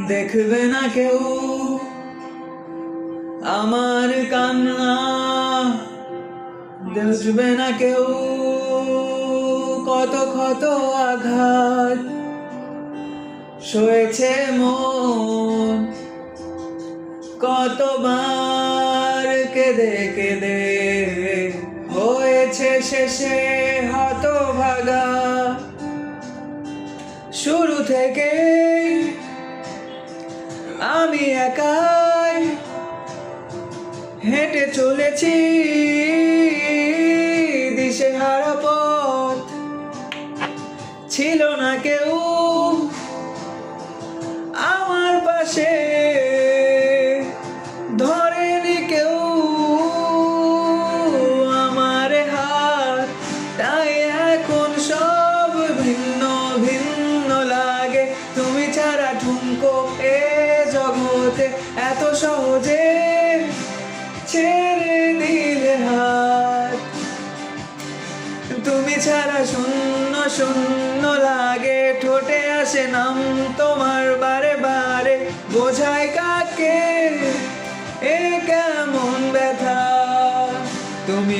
দেখবে না কেউ আমার কান্না, বুঝবে না কেউ কত কত আঘাত সয়েছে মন, কতবার কেঁদে কেঁদে হয়েছে শেষে হতভাগা। শুরু থেকে আমি একাই হেঁটে চলেছি দিশেহারা পথ, ছিল না কেউ আমার পাশে, ধরেনি কেউ আমার হাত, তাই এখন সব ভিন্ন ভিন্ন লাগে। তুমি ছাড়া ঠুনকো এ জগতে এত সহজে ছেড়ে দিলে হাত। তুমি ছাড়া শূন্য শূন্য লাগে, ঠোঁটে আসে নাম তোমার বারে বারে, বোঝাই কাকে এ কেমন ব্যথা। তুমি